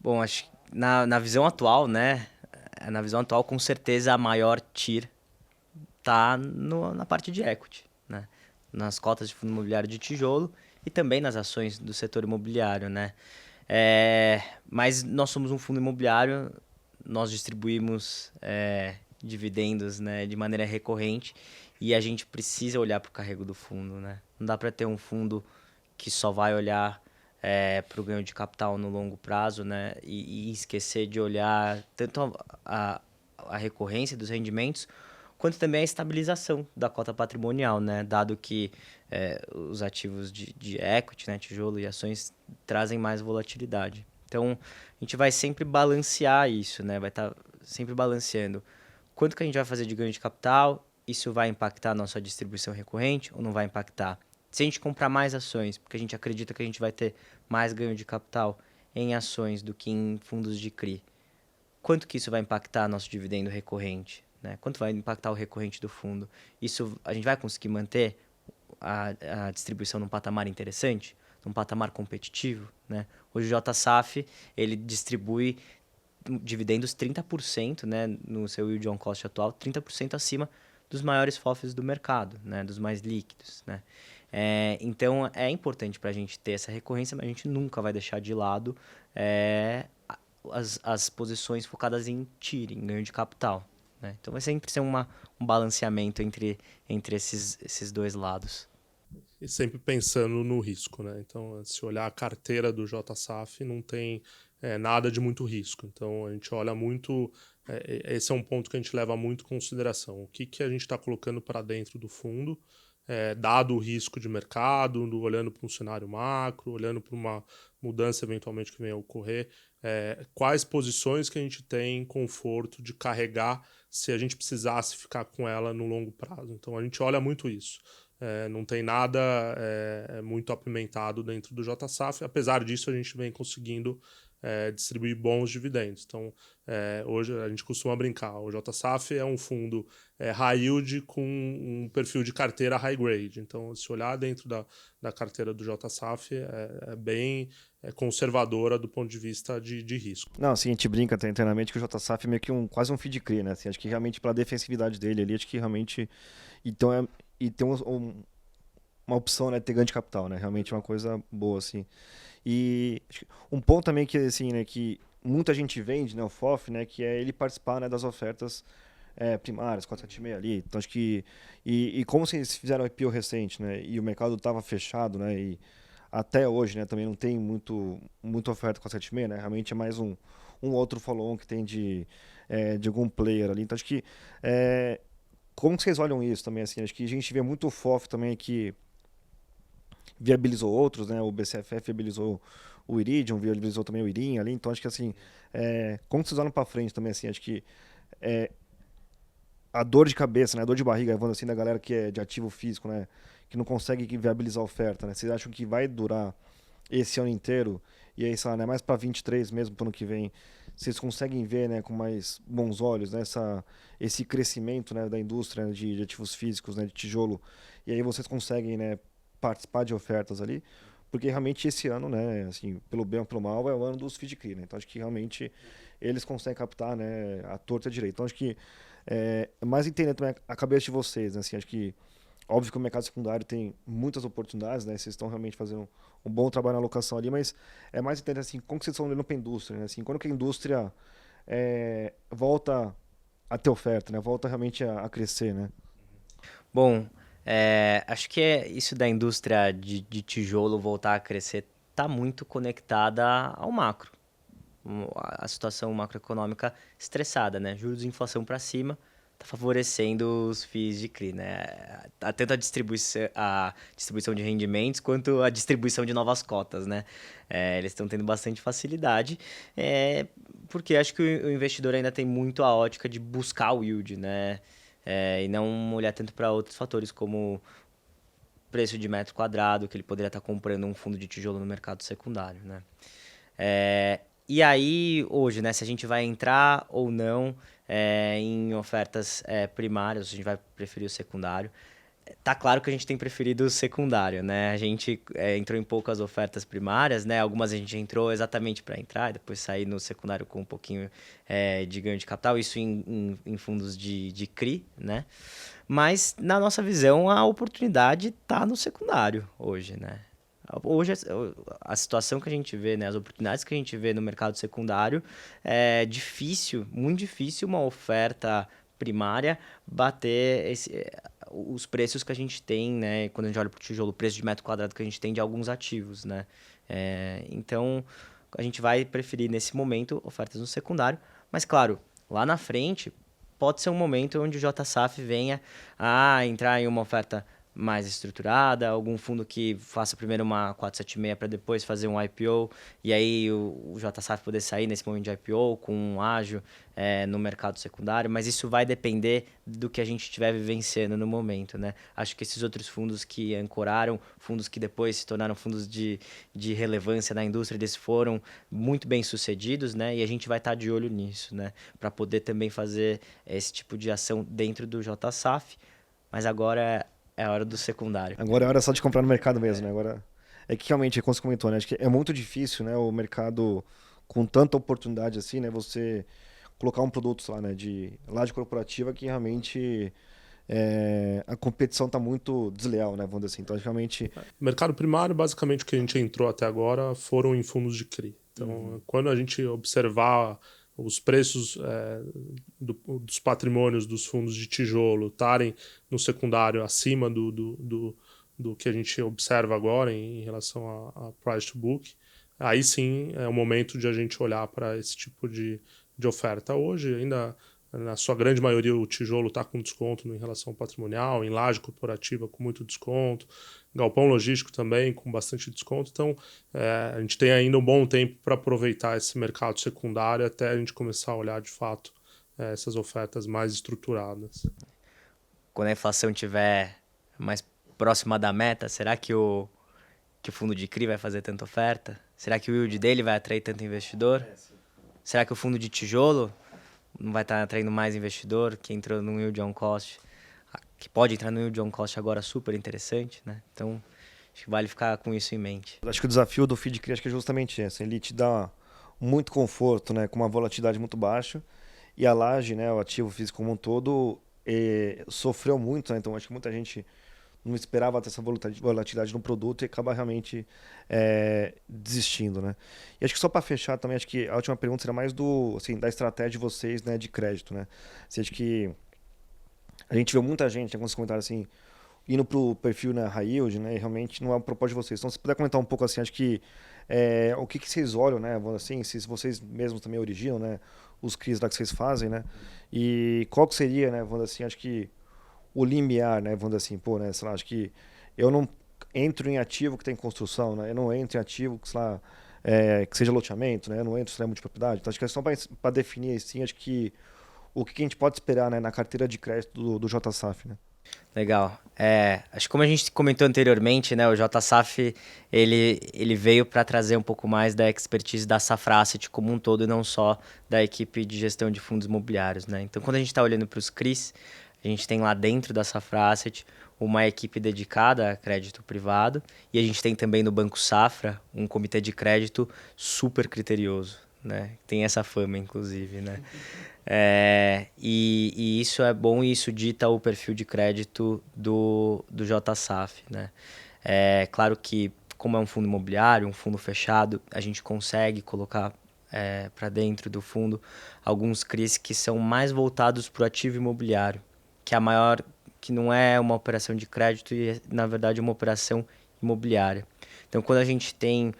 Bom, acho que na visão atual, né, na visão atual, com certeza a maior TIR tá na parte de equity, né? Nas cotas de fundo imobiliário de tijolo e também nas ações do setor imobiliário, né? Mas nós somos um fundo imobiliário, nós distribuímos dividendos, né, de maneira recorrente e a gente precisa olhar para o carrego do fundo, né? Não dá para ter um fundo que só vai olhar para o ganho de capital no longo prazo, né? E esquecer de olhar tanto a recorrência dos rendimentos quanto também a estabilização da cota patrimonial, né? Dado que os ativos de equity, né? Tijolo e ações trazem mais volatilidade. Então, a gente vai sempre balancear isso, né? Vai estar sempre balanceando. Quanto que a gente vai fazer de ganho de capital? Isso vai impactar a nossa distribuição recorrente ou não vai impactar? Se a gente comprar mais ações, porque a gente acredita que a gente vai ter mais ganho de capital em ações do que em fundos de CRI, quanto que isso vai impactar nosso dividendo recorrente? Né? Quanto vai impactar o recorrente do fundo? Isso a gente vai conseguir manter a distribuição num patamar interessante? Num patamar competitivo? Né? Hoje o JSAF ele distribui dividendos 30%, né, no seu yield on cost atual, 30% acima dos maiores FOFs do mercado, né, dos mais líquidos. Né? Então, é importante para a gente ter essa recorrência, mas a gente nunca vai deixar de lado as posições focadas em TIR, em ganho de capital. Né? Então, vai sempre ser um balanceamento entre esses dois lados. E sempre pensando no risco, né? Então, se olhar a carteira do JSAF, não tem nada de muito risco. Então, a gente olha muito... esse é um ponto que a gente leva muito em consideração. O que a gente está colocando para dentro do fundo dado o risco de mercado, olhando para um cenário macro, olhando para uma mudança eventualmente que venha a ocorrer, quais posições que a gente tem conforto de carregar se a gente precisasse ficar com ela no longo prazo. Então a gente olha muito isso. Não tem nada muito apimentado dentro do JSAF, apesar disso a gente vem conseguindo distribuir bons dividendos. Então, hoje a gente costuma brincar, o JSAF é um fundo high yield com um perfil de carteira high grade. Então, se olhar dentro da carteira do JSAF, é bem conservadora do ponto de vista de risco. Não, assim, a gente brinca até internamente que o JSAF é meio que quase um feed CRI, né? Assim, acho que realmente pela defensividade dele ali, acho que realmente... Então, e tem uma opção, né, ter ganho de capital, né? Realmente é uma coisa boa, assim. E um ponto também que, assim, né, que muita gente vende, né, o FOF, né, que é ele participar, né, das ofertas primárias, 476 ali. Então, acho que... E como vocês fizeram IPO recente, né, e o mercado estava fechado, né, e até hoje, né, também não tem muita oferta 476, né, realmente é mais um outro follow-on que tem de algum player ali. Então, acho que... como que vocês olham isso também, assim? Acho que a gente vê muito o FOF também que viabilizou outros, né? O BCFF viabilizou o Iridium, viabilizou também o Irim ali. Então, acho que assim, como vocês olham para frente também, assim, acho que a dor de cabeça, né? A dor de barriga, vamos assim, da galera que é de ativo físico, né? Que não consegue viabilizar a oferta, né? Vocês acham que vai durar esse ano inteiro? E aí, sei lá, né? Mais para 23 mesmo, para o ano que vem, vocês conseguem ver, né, com mais bons olhos, né, esse crescimento, né, da indústria, né, de ativos físicos, né, de tijolo, e aí vocês conseguem, né, participar de ofertas ali, porque realmente esse ano, né, assim, pelo bem ou pelo mal, é o ano dos feed CRI, né, então acho que realmente eles conseguem captar, né, a torta e a direita. Então acho que mais entender também a cabeça de vocês, né, assim, acho que óbvio que o mercado secundário tem muitas oportunidades, né? Vocês estão realmente fazendo um bom trabalho na alocação ali, mas é mais interessante assim, como que vocês estão olhando para a indústria, né? Assim, quando que a indústria volta a ter oferta, né? Volta realmente a crescer, né? Bom, acho que isso da indústria de tijolo voltar a crescer está muito conectada ao macro. A situação macroeconômica estressada, né? Juros de inflação para cima está favorecendo os FIIs de CRI, né? Tanto a distribuição de rendimentos quanto a distribuição de novas cotas, né? Eles estão tendo bastante facilidade, porque acho que o investidor ainda tem muito a ótica de buscar o yield, né? E não olhar tanto para outros fatores como preço de metro quadrado, que ele poderia estar comprando um fundo de tijolo no mercado secundário, né? E aí, hoje, né, se a gente vai entrar ou não em ofertas primárias, se a gente vai preferir o secundário, tá claro que a gente tem preferido o secundário, né? A gente entrou em poucas ofertas primárias, né? Algumas a gente entrou exatamente para entrar e depois sair no secundário com um pouquinho de ganho de capital, isso em fundos de CRI, né? Mas, na nossa visão, a oportunidade está no secundário hoje, né? Hoje, a situação que a gente vê, né, as oportunidades que a gente vê no mercado secundário, é difícil, muito difícil uma oferta primária bater os preços que a gente tem, né, quando a gente olha para o tijolo, o preço de metro quadrado que a gente tem de alguns ativos, né? Então, a gente vai preferir, nesse momento, ofertas no secundário, mas, claro, lá na frente, pode ser um momento onde o JSAF venha a entrar em uma oferta mais estruturada, algum fundo que faça primeiro uma 476 para depois fazer um IPO, e aí o JSAF poder sair nesse momento de IPO com um ágio no mercado secundário, mas isso vai depender do que a gente estiver vivenciando no momento, né? Acho que esses outros fundos que ancoraram, fundos que depois se tornaram fundos de relevância na indústria, eles foram muito bem sucedidos, né? E a gente vai estar de olho nisso, né? Para poder também fazer esse tipo de ação dentro do JSAF, mas agora é a hora do secundário. Agora é hora só de comprar no mercado mesmo, né? Agora é que realmente, como você comentou, né? Acho que é muito difícil, né? O mercado com tanta oportunidade assim, né? Você colocar um produto lá, né? De laje corporativa que realmente a competição está muito desleal, né? Vamos dizer assim. Então, realmente... Mercado primário, basicamente, o que a gente entrou até agora foram em fundos de CRI. Então, quando a gente observar os preços dos patrimônios dos fundos de tijolo estarem no secundário acima do que a gente observa agora em relação a price to book, aí sim é o momento de a gente olhar para esse tipo de oferta. Hoje ainda Na sua grande maioria, o tijolo está com desconto em relação ao patrimonial, em laje corporativa com muito desconto, galpão logístico também com bastante desconto. Então, a gente tem ainda um bom tempo para aproveitar esse mercado secundário até a gente começar a olhar, de fato, essas ofertas mais estruturadas. Quando a inflação estiver mais próxima da meta, será que o fundo de CRI vai fazer tanta oferta? Será que o yield dele vai atrair tanto investidor? Será que o fundo de tijolo não vai estar atraindo mais investidor que entrou no yield on cost, que pode entrar no yield on cost agora super interessante, né? Então, acho que vale ficar com isso em mente. Acho que o desafio do FII de CRI acho que é justamente esse. Ele te dá muito conforto, né, com uma volatilidade muito baixa. E a laje, né, o ativo físico como um todo, sofreu muito, né? Então acho que muita gente não esperava ter essa volatilidade no produto e acaba realmente desistindo, né? E acho que só para fechar também, acho que a última pergunta seria mais assim, da estratégia de vocês, né, de crédito, né? Você acha que a gente vê muita gente, alguns comentários assim, indo para o perfil, né, high yield, né, e realmente não é o propósito de vocês. Então, se puder comentar um pouco assim, acho que o que vocês olham, né, assim, se vocês mesmos também originam, né, os CRIs lá que vocês fazem, né, e qual que seria, né, vamos assim, acho que o limiar, né, vamos assim, pô, né, sei lá, acho que eu não entro em ativo que tem construção, né, eu não entro em ativo que, sei lá, que seja loteamento, né, eu não entro se é multipropriedade. Então, acho que é só para definir, assim, acho que o que a gente pode esperar, né, na carteira de crédito do JSAF, né? Legal. Acho que como a gente comentou anteriormente, né, o JSAF ele veio para trazer um pouco mais da expertise da Safra Asset como um todo e não só da equipe de gestão de fundos imobiliários, né? Então, quando a gente está olhando para os CRIs, a gente tem lá dentro da Safra Asset uma equipe dedicada a crédito privado e a gente tem também no Banco Safra um comitê de crédito super criterioso, né? Tem essa fama, inclusive, né? E isso é bom e isso dita o perfil de crédito do JSAF, né? É claro que, como é um fundo imobiliário, um fundo fechado, a gente consegue colocar para dentro do fundo alguns CRIs que são mais voltados para o ativo imobiliário, que é a maior, que não é uma operação de crédito e é, na verdade, uma operação imobiliária. Então, quando a gente tem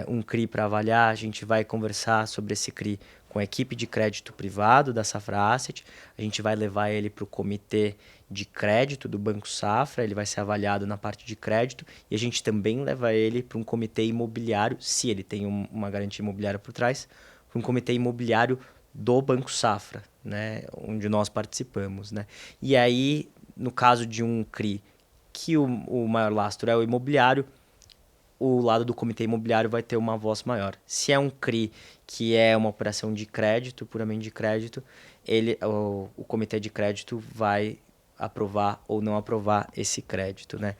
um CRI para avaliar, a gente vai conversar sobre esse CRI com a equipe de crédito privado da Safra Asset, a gente vai levar ele para o comitê de crédito do Banco Safra, ele vai ser avaliado na parte de crédito e a gente também leva ele para um comitê imobiliário, se ele tem uma garantia imobiliária por trás, para um comitê imobiliário do Banco Safra, né, onde nós participamos, né? E aí, no caso de um CRI que o maior lastro é o imobiliário, o lado do comitê imobiliário vai ter uma voz maior. Se é um CRI que é uma operação de crédito, puramente de crédito, o comitê de crédito vai aprovar ou não aprovar esse crédito, né?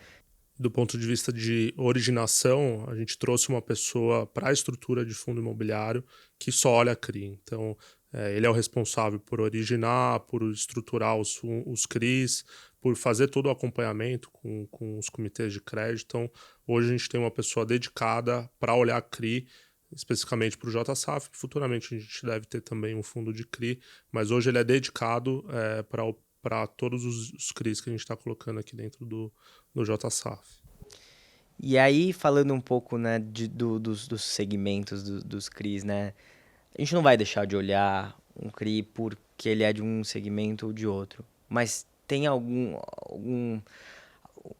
Do ponto de vista de originação, a gente trouxe uma pessoa para a estrutura de fundo imobiliário que só olha a CRI. Então, ele é o responsável por originar, por estruturar os CRIs, por fazer todo o acompanhamento com os comitês de crédito. Então, hoje a gente tem uma pessoa dedicada para olhar a CRI, especificamente para o JSAF. Futuramente a gente deve ter também um fundo de CRI, mas hoje ele é dedicado para todos os CRIs que a gente está colocando aqui dentro do JSAF. E aí, falando um pouco, né, dos segmentos dos CRIs, né? A gente não vai deixar de olhar um CRI porque ele é de um segmento ou de outro. Mas tem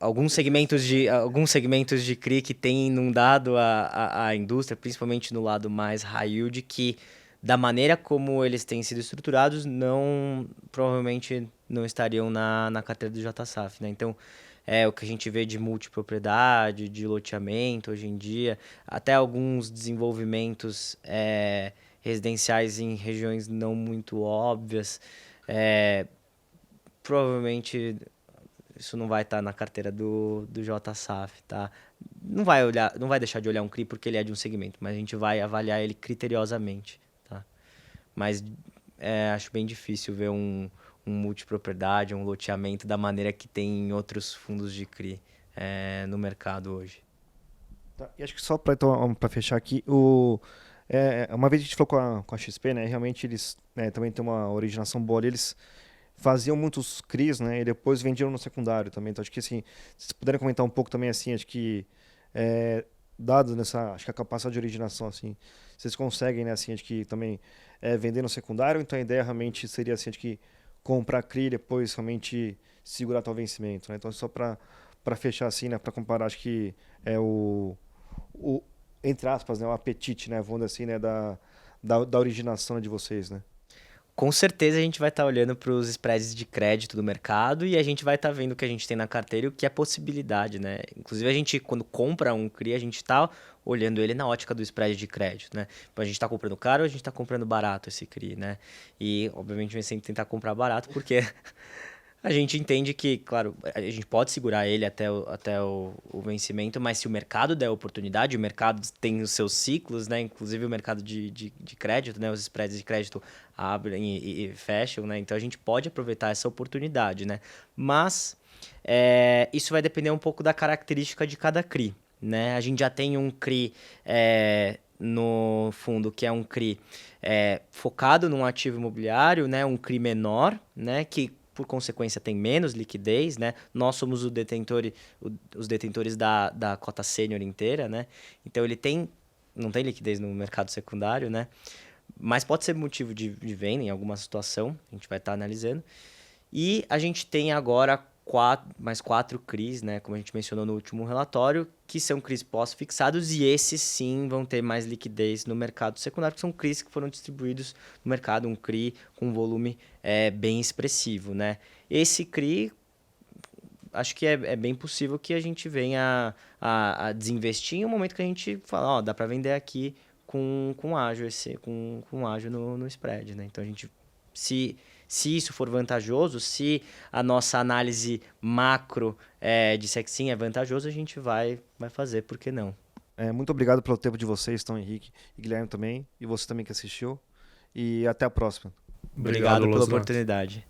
alguns segmentos de CRI que têm inundado a indústria, principalmente no lado mais high yield, que da maneira como eles têm sido estruturados, provavelmente não estariam na carteira do JSAF, né? Então, o que a gente vê de multipropriedade, de loteamento hoje em dia, até alguns desenvolvimentos residenciais em regiões não muito óbvias, provavelmente isso não vai estar na carteira do JSAF, tá? Não vai deixar de olhar um CRI porque ele é de um segmento, mas a gente vai avaliar ele criteriosamente, tá? Mas acho bem difícil ver um multipropriedade, um loteamento da maneira que tem em outros fundos de CRI no mercado hoje. Tá, e acho que só para fechar aqui, uma vez a gente falou com a XP, né? Realmente eles, né, também tem uma originação boa ali, eles faziam muitos CRIs, né? E depois vendiam no secundário também. Então acho que assim, se puderem comentar um pouco também assim, acho que dado nessa, acho que a capacidade de originação assim, vocês conseguem, né, assim, acho que também vender no secundário, então a ideia realmente seria assim, de que comprar CRI e depois realmente segurar até o vencimento, né? Então só para fechar assim, né, para comparar, acho que é o entre aspas, né, o apetite, né, vamos dizer assim, né, da originação de vocês, né? Com certeza a gente vai estar olhando para os spreads de crédito do mercado e a gente vai estar vendo o que a gente tem na carteira e o que é possibilidade, né? Inclusive a gente, quando compra um CRI, a gente está olhando ele na ótica do spread de crédito, né? Então, a gente está comprando caro ou a gente está comprando barato esse CRI, né? E, obviamente, a gente vai sempre tentar comprar barato porque a gente entende que, claro, a gente pode segurar ele até o vencimento, mas se o mercado der oportunidade, o mercado tem os seus ciclos, né? Inclusive o mercado de crédito, né? Os spreads de crédito abrem e fecham, né? Então a gente pode aproveitar essa oportunidade, né? Mas isso vai depender um pouco da característica de cada CRI, né? A gente já tem um CRI no fundo que é um CRI focado num ativo imobiliário, né? Um CRI menor, né? Que por consequência tem menos liquidez, né? Nós somos os detentores da cota sênior inteira, né? Então ele não tem liquidez no mercado secundário, né? Mas pode ser motivo de venda em alguma situação, a gente vai estar analisando. E a gente tem agora mais quatro CRIs, né? Como a gente mencionou no último relatório, que são CRIs pós-fixados e esses sim vão ter mais liquidez no mercado secundário, que são CRIs que foram distribuídos no mercado, um CRI com volume bem expressivo, né? Esse CRI, acho que é bem possível que a gente venha a desinvestir em um momento que a gente fala, ó, dá para vender aqui com ágio, com ágio no spread, né? Então a gente, se isso for vantajoso, se a nossa análise macro de Sexim é vantajoso, a gente vai fazer, por que não? Muito obrigado pelo tempo de vocês, Tom Henrique e Guilherme também, e você também que assistiu, e até a próxima. Obrigado pela Lousnato. oportunidade.